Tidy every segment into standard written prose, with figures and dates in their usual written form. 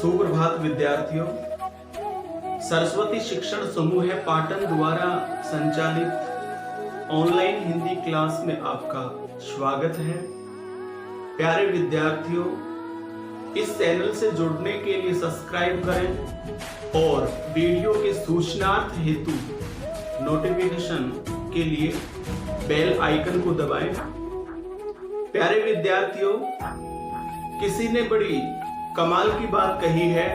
सुप्रभात विद्यार्थियों। सरस्वती शिक्षण समूह पाटन द्वारा संचालित ऑनलाइन हिंदी क्लास में आपका स्वागत है। प्यारे विद्यार्थियों, इस चैनल से जुड़ने के लिए सब्सक्राइब करें और वीडियो के सूचनार्थ हेतु नोटिफिकेशन के लिए बेल आइकन को दबाएं। प्यारे विद्यार्थियों, किसी ने बड़ी कमाल की बात कही है,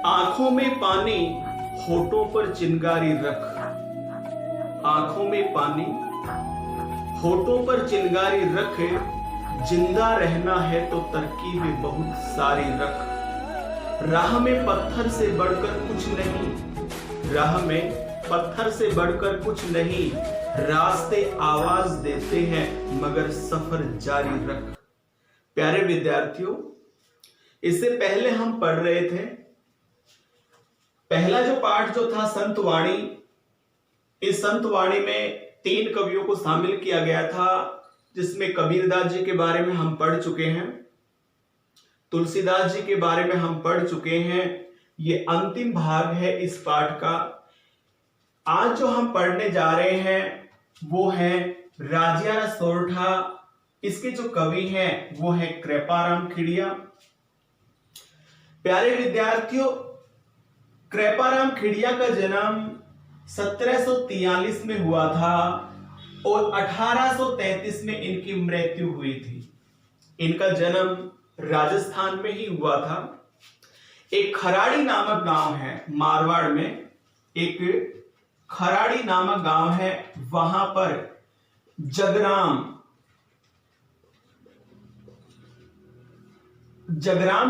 आंखों में पानी होठों पर चिंगारी रख। आंखों में पानी होठों पर चिंगारी रख, जिंदा रहना है तो तरकीबें बहुत सारी रख। राह में पत्थर से बढ़कर कुछ नहीं, राह में पत्थर से बढ़कर कुछ नहीं, रास्ते आवाज देते हैं मगर सफर जारी रख। प्यारे विद्यार्थियों, इससे पहले हम पढ़ रहे थे, पहला जो पाठ जो था संत वाणी। इस संत वाणी में 3 कवियों को शामिल किया गया था, जिसमें कबीरदास जी के बारे में हम पढ़ चुके हैं, तुलसीदास जी के बारे में हम पढ़ चुके हैं। ये अंतिम भाग है इस पाठ का। आज जो हम पढ़ने जा रहे हैं वो है राजिया सोरठा। इसके जो कवि हैं वो है कृपाराम खिड़िया। प्यारे विद्यार्थियों, कृपाराम खिड़िया का जन्म 1743 में हुआ था और 1833 में इनकी मृत्यु हुई थी। इनका जन्म राजस्थान में ही हुआ था। एक खराड़ी नामक गांव है मारवाड़ में, एक खराड़ी नामक गांव है, वहां पर जगराम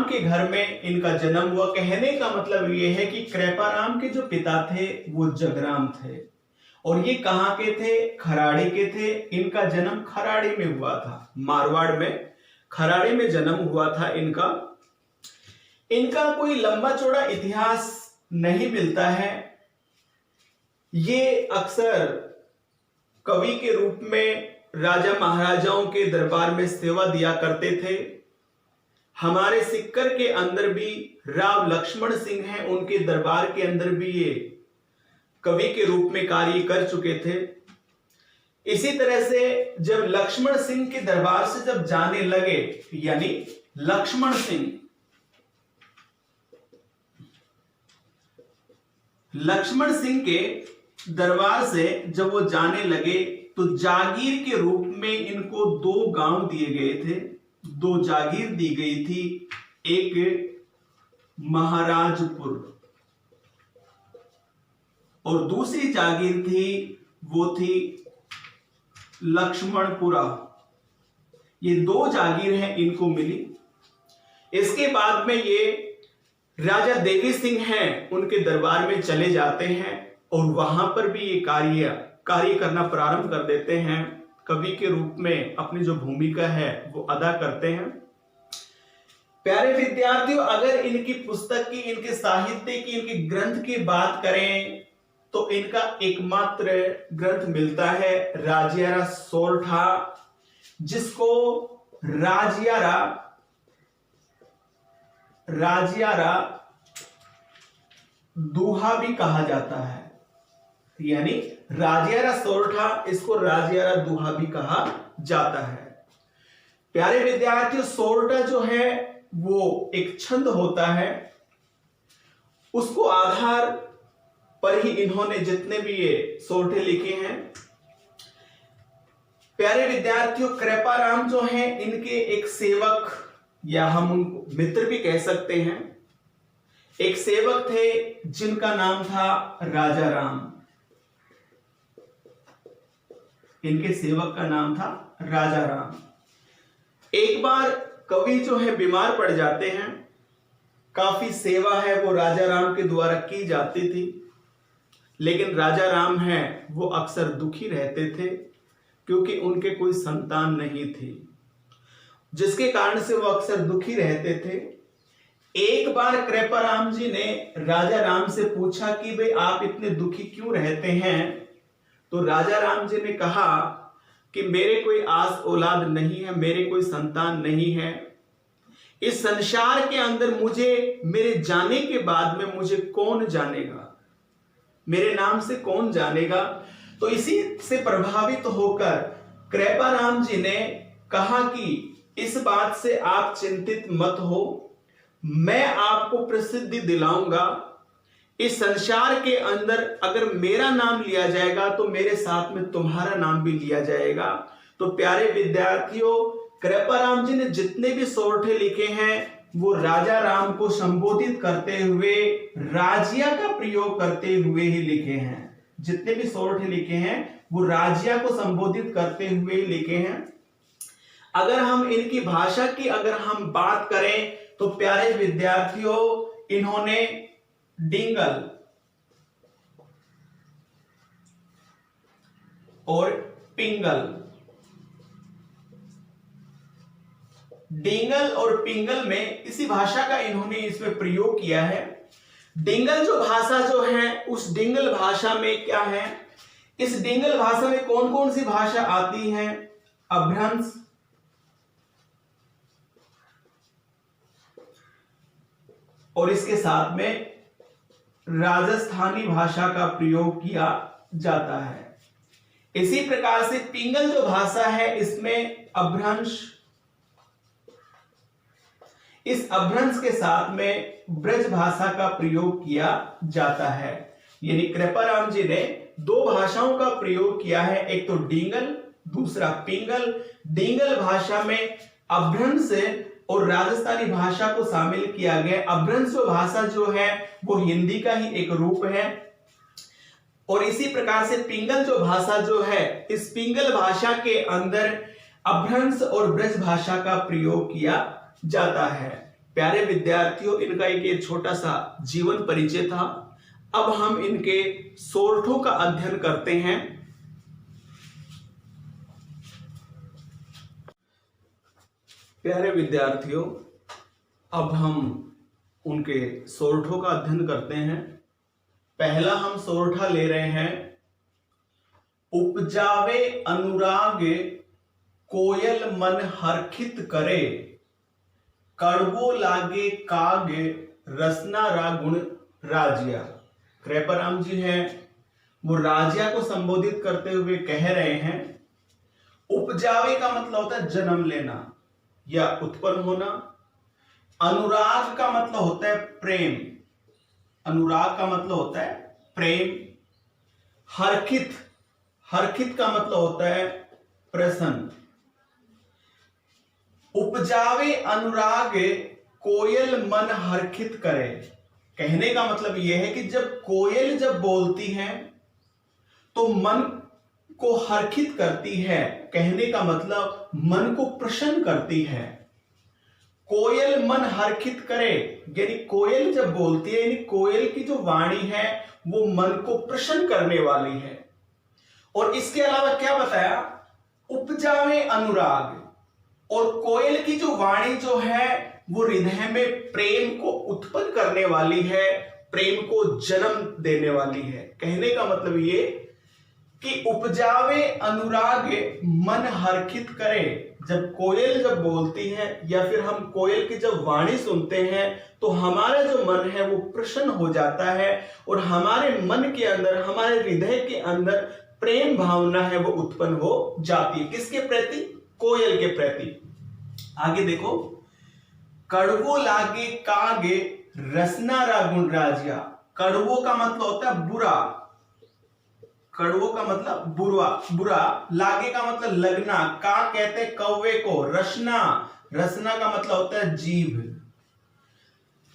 के घर में इनका जन्म हुआ। कहने का मतलब यह है कि कृपाराम के जो पिता थे वो जगराम थे और ये कहां के थे? खराड़ी के थे। इनका जन्म खराड़ी में हुआ था, मारवाड़ में खराड़ी में जन्म हुआ था इनका। इनका कोई लंबा चौड़ा इतिहास नहीं मिलता है। ये अक्सर कवि के रूप में राजा महाराजाओं के दरबार में सेवा दिया करते थे। हमारे सिक्कर के अंदर भी राव लक्ष्मण सिंह हैं, उनके दरबार के अंदर भी ये कवि के रूप में कार्य कर चुके थे। इसी तरह से जब लक्ष्मण सिंह के दरबार से जब जाने लगे, यानी लक्ष्मण सिंह के दरबार से जब वो जाने लगे तो जागीर के रूप में इनको 2 गांव दिए गए थे, 2 जागीर दी गई थी। एक महाराजपुर और दूसरी जागीर थी वो थी लक्ष्मणपुरा। ये 2 जागीर हैं इनको मिली। इसके बाद में ये राजा देवी सिंह हैं, उनके दरबार में चले जाते हैं और वहां पर भी ये कार्य करना प्रारंभ कर देते हैं। कवि के रूप में अपनी जो भूमिका है वो अदा करते हैं। प्यारे विद्यार्थियों, अगर इनकी पुस्तक की, इनके साहित्य की, इनके ग्रंथ की बात करें तो इनका एकमात्र ग्रंथ मिलता है राजिया सोरठा, जिसको राजियारा दूहा भी कहा जाता है। यानी राजियारा सोरठा, इसको राजियारा दूहा भी कहा जाता है। प्यारे विद्यार्थियों, सोरठा जो है वो एक छंद होता है, उसको आधार पर ही इन्होंने जितने भी ये सोरठे लिखे हैं। प्यारे विद्यार्थियों, कृपाराम जो हैं इनके एक सेवक, या हम उनको मित्र भी कह सकते हैं, एक सेवक थे जिनका नाम था राजा राम। इनके सेवक का नाम था राजा राम। एक बार कवि जो है बीमार पड़ जाते हैं। काफी सेवा है वो राजा राम के द्वारा की जाती थी, लेकिन राजा राम हैं वो अक्सर दुखी रहते थे क्योंकि उनके कोई संतान नहीं थी, जिसके कारण से वो अक्सर दुखी रहते थे। एक बार कृपाराम जी ने राजा राम से पूछा कि भाई आप इतने दुखी क्यों रहते हैं? तो राजा राम जी ने कहा कि मेरे कोई आस औलाद नहीं है, मेरे कोई संतान नहीं है, इस संसार के अंदर मुझे, मेरे जाने के बाद में मुझे कौन जानेगा, मेरे नाम से कौन जानेगा। तो इसी से प्रभावित होकर कृपाराम जी ने कहा कि इस बात से आप चिंतित मत हो, मैं आपको प्रसिद्धि दिलाऊंगा। इस संसार के अंदर अगर मेरा नाम लिया जाएगा तो मेरे साथ में तुम्हारा नाम भी लिया जाएगा। तो प्यारे विद्यार्थियों, कृपाराम जी ने जितने भी सोरठे लिखे हैं वो राजा राम को संबोधित करते हुए, राजिया का प्रयोग करते हुए ही लिखे हैं। जितने भी सोरठे लिखे हैं वो राजिया को संबोधित करते हुए ही लिखे हैं। अगर हम इनकी भाषा की अगर हम बात करें तो प्यारे विद्यार्थियों, इन्होंने डिंगल और पिंगल, डिंगल और पिंगल में इसी भाषा का इन्होंने इसमें प्रयोग किया है। डिंगल जो भाषा जो है, उस डिंगल भाषा में क्या है, इस डिंगल भाषा में कौन कौन सी भाषा आती है? अभ्रंश, और इसके साथ में राजस्थानी भाषा का प्रयोग किया जाता है। इसी प्रकार से पिंगल जो भाषा है इसमें अभ्रंश, इस अभ्रंश के साथ में ब्रज भाषा का प्रयोग किया जाता है। यानी कृपाराम जी ने दो भाषाओं का प्रयोग किया है, एक तो डिंगल, दूसरा पिंगल। डिंगल भाषा में अभ्रंश और राजस्थानी भाषा को शामिल किया गया। अभ्रंश भाषा जो है वो हिंदी का ही एक रूप है। और इसी प्रकार से पिंगल जो भाषा जो है, इस पिंगल भाषा के अंदर अभ्रंश और ब्रज भाषा का प्रयोग किया जाता है। प्यारे विद्यार्थियों, इनका एक छोटा सा जीवन परिचय था। अब हम इनके सोरठों का अध्ययन करते हैं। प्यारे विद्यार्थियों, अब हम उनके सोरठों का अध्ययन करते हैं। पहला हम सोरठा ले रहे हैं, उपजावे अनुराग कोयल मन हर्षित करे, कड़वो लागे काग रसना रागुण राजिया। कृपाराम जी हैं, वो राजिया को संबोधित करते हुए कह रहे हैं। उपजावे का मतलब होता है जन्म लेना या उत्पन्न होना। अनुराग का मतलब होता है प्रेम, अनुराग का मतलब होता है प्रेम। हर्षित, हर्षित का मतलब होता है प्रसन्न। उपजावे अनुराग कोयल मन हर्षित करे, कहने का मतलब यह है कि जब कोयल जब बोलती है तो मन को हर्षित करती है। कहने का मतलब मन को प्रसन्न करती है। कोयल मन हर्षित करे, यानी कोयल जब बोलती है, यानी कोयल की जो वाणी है वो मन को प्रसन्न करने वाली है। और इसके अलावा क्या बताया? उपजावे अनुराग, और कोयल की जो वाणी जो है वो हृदय में प्रेम को उत्पन्न करने वाली है, प्रेम को जन्म देने वाली है। कहने का मतलब ये कि उपजावे अनुराग मन हर्षित करे। जब कोयल जब बोलती है या फिर हम कोयल की जब वाणी सुनते हैं तो हमारा जो मन है वो प्रसन्न हो जाता है और हमारे मन के अंदर, हमारे हृदय के अंदर प्रेम भावना है वो उत्पन्न हो जाती है। किसके प्रति? कोयल के प्रति। आगे देखो, कड़वो लागे कागे रसना रागुण राजिया। कड़वो का मतलब होता है बुरा, कड़वो का मतलब बुरा, बुरा। लागे का मतलब लगना, का कहते हैं कौवे को। रसना, रसना का मतलब होता है जीभ।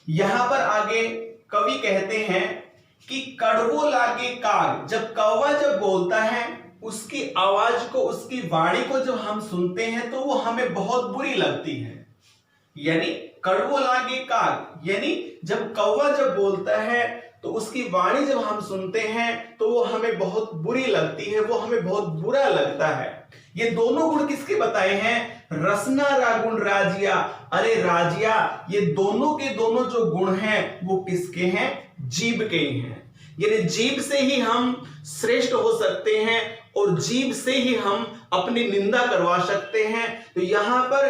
यहां पर आगे कवि कहते हैं कि कड़वो लागे काग, जब कौवा जब बोलता है उसकी आवाज को, उसकी वाणी को जब हम सुनते हैं तो वो हमें बहुत बुरी लगती है। यानी कड़वो लागे काग, यानी जब कौवा जब बोलता है तो उसकी वाणी जब हम सुनते हैं तो वो हमें बहुत बुरी लगती है, वो हमें बहुत बुरा लगता है। ये दोनों गुण किसके बताए हैं? रसना रागुण राजिया। अरे राजिया, ये दोनों के दोनों जो गुण हैं वो किसके हैं? जीभ के ही हैं। यानी जीभ से ही हम श्रेष्ठ हो सकते हैं और जीभ से ही हम अपनी निंदा करवा सकते हैं। तो यहां पर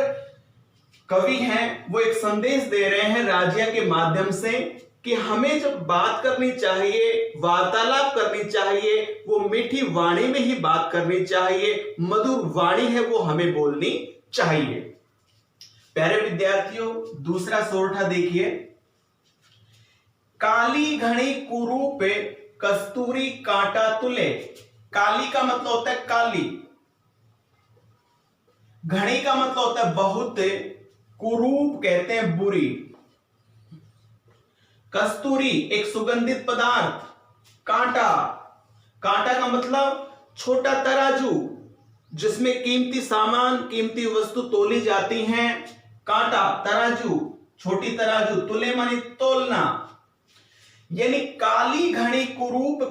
कवि हैं वो एक संदेश दे रहे हैं राजिया के माध्यम से कि हमें जब बात करनी चाहिए, वार्तालाप करनी चाहिए, वो मीठी वाणी में ही बात करनी चाहिए, मधुर वाणी है वो हमें बोलनी चाहिए। प्यारे विद्यार्थियों, दूसरा सोरठा देखिए। काली घड़ी कुरूप कस्तूरी कांटा तुले। काली का मतलब होता है काली, घड़ी का मतलब होता है बहुत, कुरूप कहते हैं बुरी, कस्तूरी एक सुगंधित पदार्थ, कांटा, कांटा का मतलब छोटा तराजू जिसमें कीमती सामान, कीमती वस्तु तोली जाती हैं। कांटा, तराजू, छोटी तराजू, तुले मानी तोलना। यानी काली घड़ी कुरूप,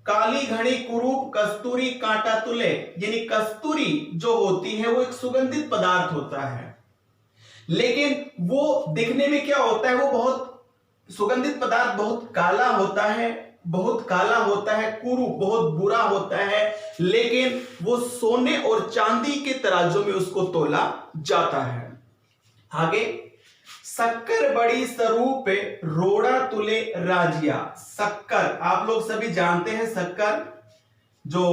काली घड़ी कुरूप कस्तूरी कांटा तुले, यानी कस्तूरी जो होती है वो एक सुगंधित पदार्थ होता है, लेकिन वो दिखने में क्या होता है, वो बहुत सुगंधित पदार्थ बहुत काला होता है, बहुत काला होता है, कुरूप बहुत बुरा होता है, लेकिन वो सोने और चांदी के तराजू में उसको तोला जाता है। आगे, शक्कर बड़ी स्वरूप रोड़ा तुले राजिया। शक्कर आप लोग सभी जानते हैं, शक्कर जो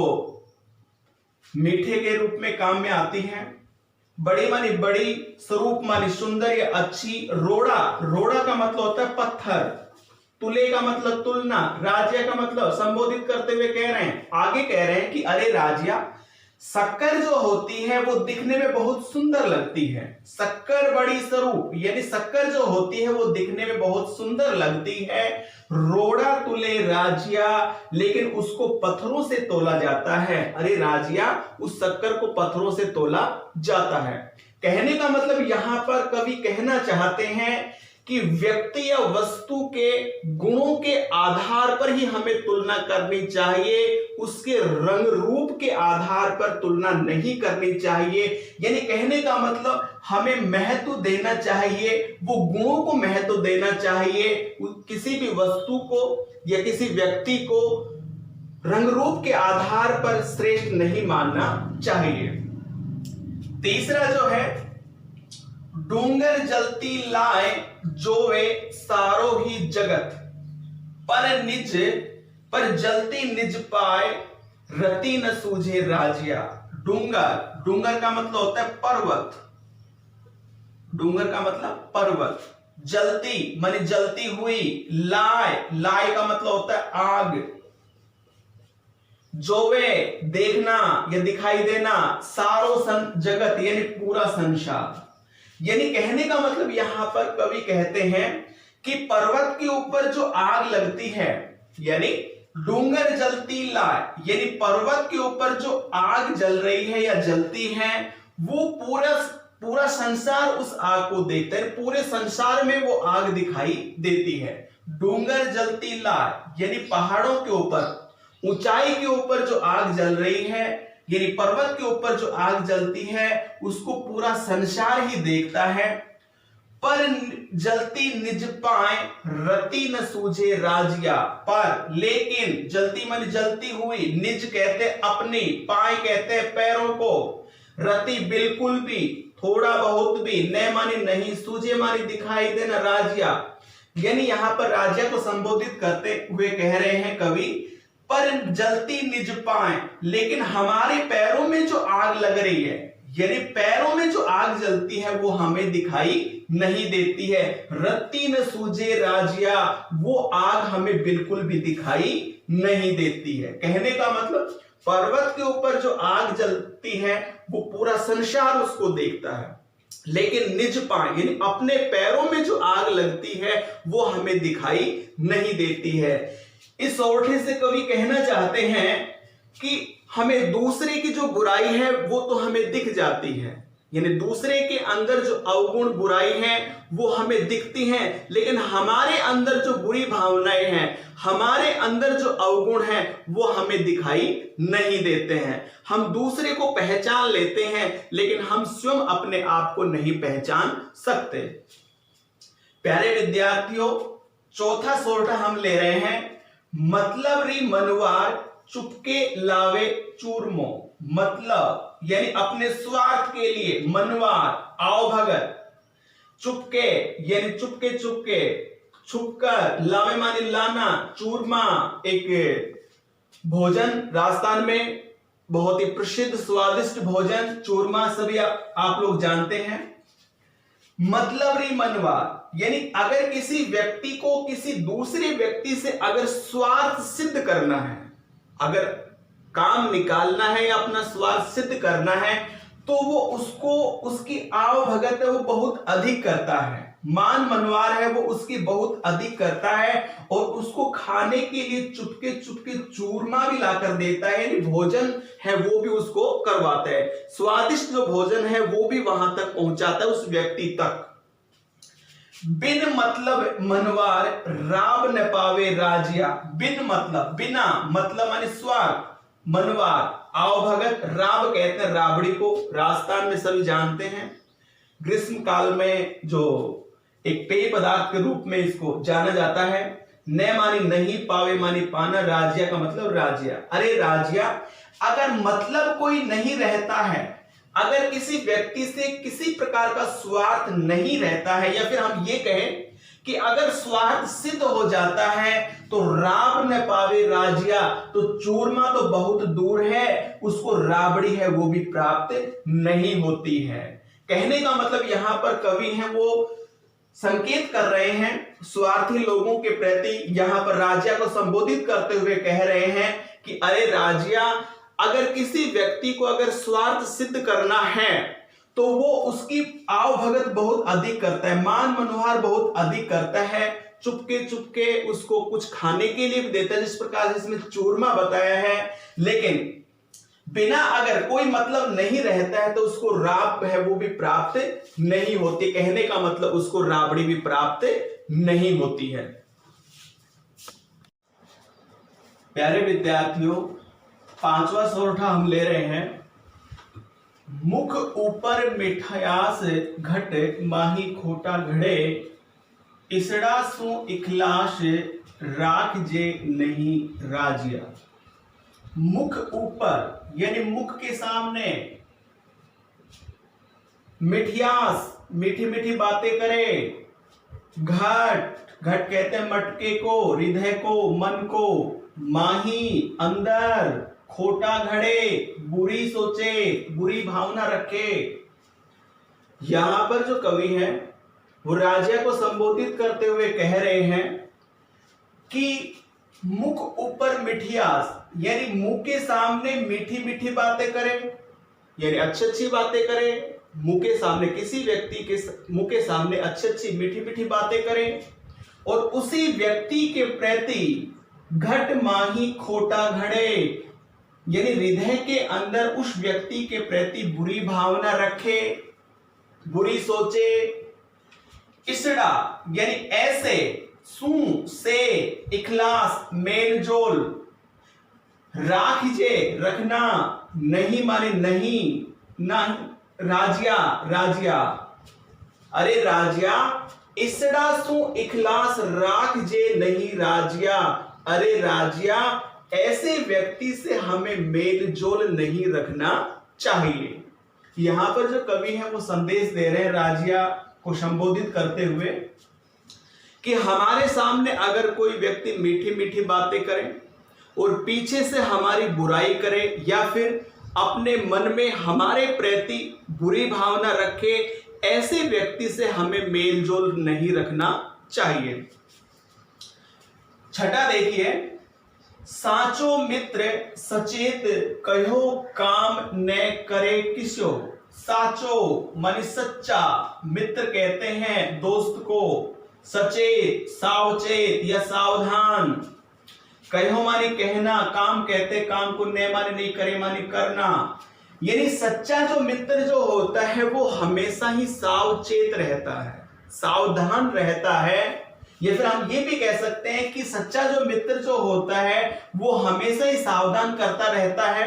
मीठे के रूप में काम में आती है। बड़ी मानी बड़ी, स्वरूप मानी सुंदर या अच्छी, रोड़ा, रोड़ा का मतलब होता है पत्थर, तुले का मतलब तुलना, राजिया का मतलब संबोधित करते हुए कह रहे हैं, आगे कह रहे हैं कि अरे राजिया, शक्कर जो होती है वो दिखने में बहुत सुंदर लगती है। शक्कर बड़ी स्वरूप, यानी शक्कर जो होती है वो दिखने में बहुत सुंदर लगती है। रोड़ा तुले राजिया, लेकिन उसको पत्थरों से तोला जाता है। अरे राजिया, उस शक्कर को पत्थरों से तोला जाता है। कहने का मतलब यहां पर कवि कहना चाहते हैं कि व्यक्ति या वस्तु के गुणों के आधार पर ही हमें तुलना करनी चाहिए, उसके रंग रूप के आधार पर तुलना नहीं करनी चाहिए। यानी कहने का मतलब हमें महत्व देना चाहिए, वो गुणों को महत्व देना चाहिए, किसी भी वस्तु को या किसी व्यक्ति को रंग रूप के आधार पर श्रेष्ठ नहीं मानना चाहिए। तीसरा जो है, डूंगर जलती लाए जोवे सारो ही जगत, पर जलती निज पाए रति न सूझे राजिया। डूंगर, डूंगर का मतलब होता है पर्वत, डूंगर का मतलब पर्वत, जलती मानी जलती हुई, लाए, लाए का मतलब होता है आग, जोवे देखना या दिखाई देना, सारो जगत यानी पूरा संसार। यानी कहने का मतलब यहां पर कवि कहते हैं कि पर्वत के ऊपर जो आग लगती है, यानी डूंगर जलती लाए, यानी पर्वत के ऊपर जो आग जल रही है या जलती है, वो पूरा संसार उस आग को देखता है, पूरे संसार में वो आग दिखाई देती है। डूंगर जलती लाए, यानी पहाड़ों के ऊपर, ऊंचाई के ऊपर जो आग जल रही है, यानी पर्वत के ऊपर जो आग जलती है, उसको पूरा संसार ही देखता है। पर जलती निज पाए रति न सूझे राजिया, पर लेकिन, जलती मानी जलती हुई, निज कहते अपनी, पाए कहते पैरों को, रति बिल्कुल भी, थोड़ा बहुत भी, न मानी नहीं, सूझे मानी दिखाई देना, राजिया, यानी यहां पर राजिया को संबोधित करते हुए कह रहे हैं कवि, पर जलती निज पाए, लेकिन हमारे पैरों में जो आग लग रही है, यानी पैरों में जो आग जलती है वो हमें दिखाई नहीं देती है। रत्ती न सूझे राजिया, वो आग हमें बिल्कुल भी दिखाई नहीं देती है। कहने का मतलब पर्वत के ऊपर जो आग जलती है वो पूरा संसार उसको देखता है, लेकिन निज पाए यानी अपने पैरों में जो आग लगती है वो हमें दिखाई नहीं देती है। इस सोरठे से कवि कहना चाहते हैं कि हमें दूसरे की जो बुराई है वो तो हमें दिख जाती है, यानी दूसरे के अंदर जो अवगुण बुराई है वो हमें दिखती हैं, लेकिन हमारे अंदर जो बुरी भावनाएं हैं, हमारे अंदर जो अवगुण हैं वो हमें दिखाई नहीं देते हैं। हम दूसरे को पहचान लेते हैं, लेकिन हम स्वयं अपने आप को नहीं पहचान सकते। प्यारे विद्यार्थियों, चौथा सोरठा हम ले रहे हैं, मतलब री मनवार चुपके लावे चूरमो। मतलब यानी अपने स्वार्थ के लिए मनवार, आओ भगत, चुपके यानी चुपके चुपके, छुपकर, लावे मानी लाना, चूरमा एक भोजन राजस्थान में बहुत ही प्रसिद्ध स्वादिष्ट भोजन चूरमा, सभी आप लोग जानते हैं। मतलब री मनवा यानी अगर किसी व्यक्ति को किसी दूसरे व्यक्ति से अगर स्वार्थ सिद्ध करना है, अगर काम निकालना है या अपना स्वार्थ सिद्ध करना है, तो वो उसको उसकी आवभगत है वो बहुत अधिक करता है, मान मनवार है वो उसकी बहुत अधिक करता है, और उसको खाने के लिए चुपके चुपके चूरमा भी लाकर देता है, यानी भोजन है वो भी उसको करवाता है, स्वादिष्ट जो भोजन है वो भी वहां तक पहुंचाता है उस व्यक्ति तक। बिन मतलब मनवार राब न पावे राजिया, बिन मतलब बिना मतलब माने स्वार्थ, मनवार आवभगत, राब कहते हैं राबड़ी को, राजस्थान में सभी जानते हैं। ग्रीष्म काल में जो एक पेय पदार्थ के रूप में इसको जाना जाता है। न मानी नहीं, पावे मानी पाना, राजिया का मतलब राजिया। अरे राजिया, अगर मतलब कोई नहीं रहता है, अगर किसी व्यक्ति से किसी प्रकार का स्वार्थ नहीं रहता है, या फिर हम ये कहें कि अगर स्वार्थ सिद्ध हो जाता है तो राब न पावे राजिया, तो चूरमा तो बहुत दूर है, उसको राबड़ी है वो भी प्राप्त नहीं होती है। कहने का मतलब यहां पर कवि हैं वो संकेत कर रहे हैं स्वार्थी लोगों के प्रति, यहां पर राजिया को संबोधित करते हुए कह रहे हैं कि अरे राजिया, अगर किसी व्यक्ति को अगर स्वार्थ सिद्ध करना है तो वो उसकी आवभगत बहुत अधिक करता है, मान मनोहार बहुत अधिक करता है, चुपके चुपके उसको कुछ खाने के लिए भी देता है, जिस प्रकार से इसमें चूरमा बताया है। लेकिन बिना अगर कोई मतलब नहीं रहता है तो उसको राब है वो भी प्राप्त नहीं होती, कहने का मतलब उसको राबड़ी भी प्राप्त नहीं होती है। प्यारे विद्यार्थियों, पांचवा सोरठा हम ले रहे हैं। मुख ऊपर मिठायास घट, माही खोटा घड़े, इसड़ा सु इखलास राख जे नहीं राजिया। मुख ऊपर यानी मुख के सामने, मिठियास मीठी मीठी बातें करे, घट घट कहते हैं मटके को, हृदय को, मन को, माही अंदर, खोटा घड़े बुरी सोचे, बुरी भावना रखे। यहां पर जो कवि है वो राजा को संबोधित करते हुए कह रहे हैं कि मुख ऊपर मिठियास यानी मुंह के सामने मीठी मीठी बातें करे, यानी अच्छी अच्छी बातें करे, मुंह के सामने किसी व्यक्ति के मुंह के सामने अच्छी अच्छी मीठी मीठी बातें करें, और उसी व्यक्ति के प्रति घट माही खोटा घड़े यानी हृदय के अंदर उस व्यक्ति के प्रति बुरी भावना रखे, बुरी सोचे। इसड़ा यानी ऐसे, सू से, इखलास मेलजोल, राखिजे रखना, नहीं माने नहीं, ना राजिया राजिया। अरे राजिया, इसड़ा सु इखलास राख जे नहीं राजिया। अरे राजिया, ऐसे व्यक्ति से हमें मेलजोल नहीं रखना चाहिए। यहां पर जो कवि है वो संदेश दे रहे हैं राजिया को संबोधित करते हुए कि हमारे सामने अगर कोई व्यक्ति मीठी मीठी बातें करे और पीछे से हमारी बुराई करे, या फिर अपने मन में हमारे प्रति बुरी भावना रखे, ऐसे व्यक्ति से हमें मेलजोल नहीं रखना चाहिए। छठा देखिए, साचो मित्र सचेत कहो काम न करे किस्यो। साचो मानी सच्चा, मित्र कहते हैं दोस्त को, सचेत सावचेत या सावधान, कहो माने कहना, काम कहते काम को, न माने नहीं, करे माने करना। यानी सच्चा जो मित्र जो होता है वो हमेशा ही सावचेत रहता है, सावधान रहता है, या फिर हम ये भी कह सकते हैं कि सच्चा जो मित्र जो होता है वो हमेशा ही सावधान करता रहता है।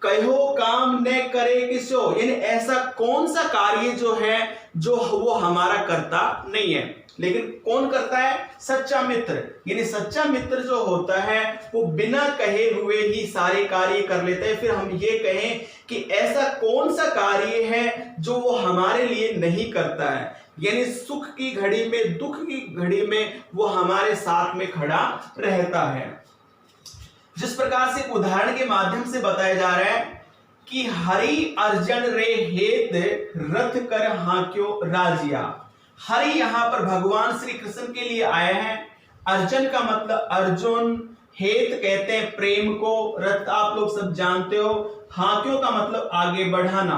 कहो काम न करे किसो, यानी ऐसा कौन सा कार्य जो है जो वो हमारा करता नहीं है, लेकिन कौन करता है? सच्चा मित्र। यानी सच्चा मित्र जो होता है वो बिना कहे हुए ही सारे कार्य कर लेता है। फिर हम ये कहें कि ऐसा कौन सा कार्य है जो वो हमारे लिए नहीं करता है, यानी सुख की घड़ी में, दुख की घड़ी में वो हमारे साथ में खड़ा रहता है। जिस प्रकार से एक उदाहरण के माध्यम से बताया जा रहा है कि हरि अर्जन रे हेत रथ कर हाक्यो राजिया। हरि यहां पर भगवान श्री कृष्ण के लिए आए हैं। अर्जन का मतलब अर्जुन, हेत कहते हैं प्रेम को, रथ आप लोग सब जानते हो, हाक्यों का मतलब आगे बढ़ाना।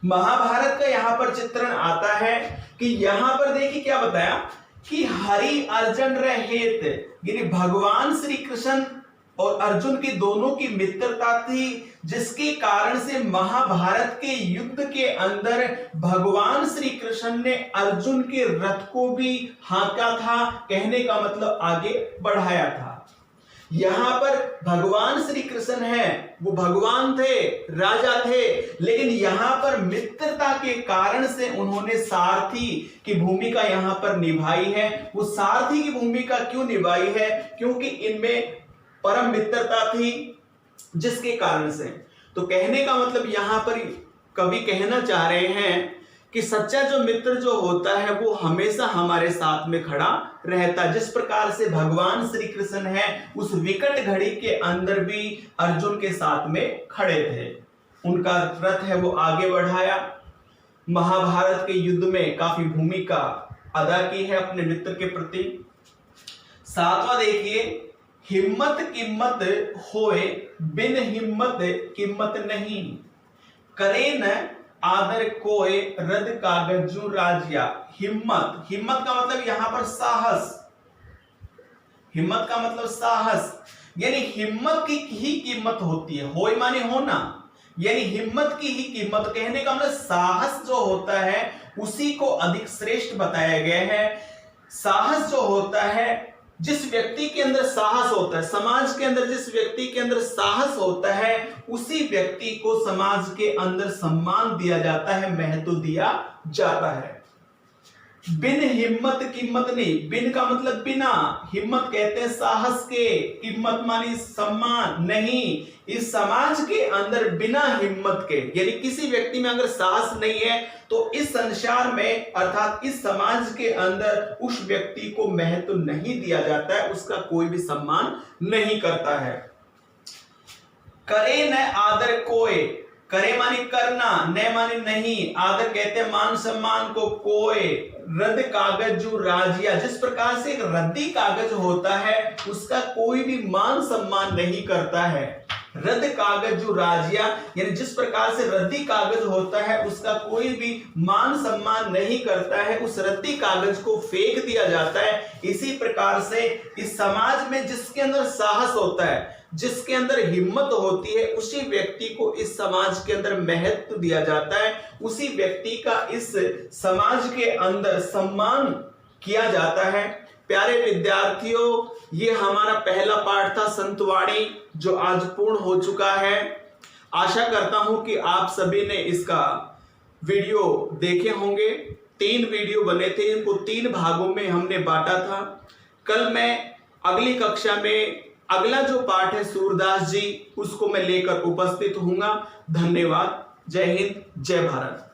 महाभारत का यहां पर चित्रण आता है कि यहां पर देखिए क्या बताया कि हरि अर्जुन रे हेत, यानी भगवान श्री कृष्ण और अर्जुन की दोनों की मित्रता थी, जिसके कारण से महाभारत के युद्ध के अंदर भगवान श्री कृष्ण ने अर्जुन के रथ को भी हाँका था, कहने का मतलब आगे बढ़ाया था। यहां पर भगवान श्री कृष्ण हैं, वो भगवान थे, राजा थे, लेकिन यहां पर मित्रता के कारण से उन्होंने सारथी की भूमिका यहां पर निभाई है। वो सारथी की भूमिका क्यों निभाई है? क्योंकि इनमें परम मित्रता थी, जिसके कारण से। तो कहने का मतलब यहां पर कवि कहना चाह रहे हैं कि सच्चा जो मित्र जो होता है वो हमेशा हमारे साथ में खड़ा रहता है। जिस प्रकार से भगवान श्री कृष्ण है उस विकट घड़ी के अंदर भी अर्जुन के साथ में खड़े थे, उनका रथ है वो आगे बढ़ाया, महाभारत के युद्ध में काफी भूमिका अदा की है अपने मित्र के प्रति। सातवां देखिए, हिम्मत किम्मत होए बिन हिम्मत किम्मत नहीं, करे न आदर कोय रद कागजू राजिया। हिम्मत, हिम्मत का मतलब यहां पर साहस, हिम्मत का मतलब साहस, यानी हिम्मत की ही कीमत होती है। होय माने होना, यानी हिम्मत की ही कीमत, कहने का मतलब साहस जो होता है उसी को अधिक श्रेष्ठ बताया गया है। साहस जो होता है, जिस व्यक्ति के अंदर साहस होता है, समाज के अंदर जिस व्यक्ति के अंदर साहस होता है उसी व्यक्ति को समाज के अंदर सम्मान दिया जाता है, महत्व दिया जाता है। बिन हिम्मत कीमत नहीं, बिन का मतलब बिना, हिम्मत कहते हैं साहस के, कीमत मानी सम्मान नहीं। इस समाज के अंदर बिना हिम्मत के, यानी किसी व्यक्ति में अगर साहस नहीं है तो इस संसार में अर्थात इस समाज के अंदर उस व्यक्ति को महत्व नहीं दिया जाता है, उसका कोई भी सम्मान नहीं करता है। करे न आदर कोय, करे मानी करना, न मानी नहीं, आदर कहते हैं मान सम्मान को, कोय रद्द कागज जो राजिया, जिस प्रकार से एक रद्दी कागज होता है उसका कोई भी मान सम्मान नहीं करता है। रद्द कागज जो राजिया, यानी जिस प्रकार से रद्दी कागज होता है उसका कोई भी मान सम्मान नहीं करता है, उस रद्दी कागज को फेंक दिया जाता है। इसी प्रकार से इस समाज में जिसके अंदर साहस होता है, जिसके अंदर हिम्मत होती है, उसी व्यक्ति को इस समाज के अंदर महत्व दिया जाता है, उसी व्यक्ति का इस समाज के अंदर सम्मान किया जाता है। प्यारे विद्यार्थियों, ये हमारा पहला पाठ था संतवाणी, जो आज पूर्ण हो चुका है। आशा करता हूं कि आप सभी ने इसका वीडियो देखे होंगे। 3 वीडियो बने थे, इनको 3 भागों में हमने बांटा था। कल मैं अगली कक्षा में अगला जो पाठ है सूरदास जी, उसको मैं लेकर उपस्थित हूंगा। धन्यवाद। जय हिंद, जय भारत।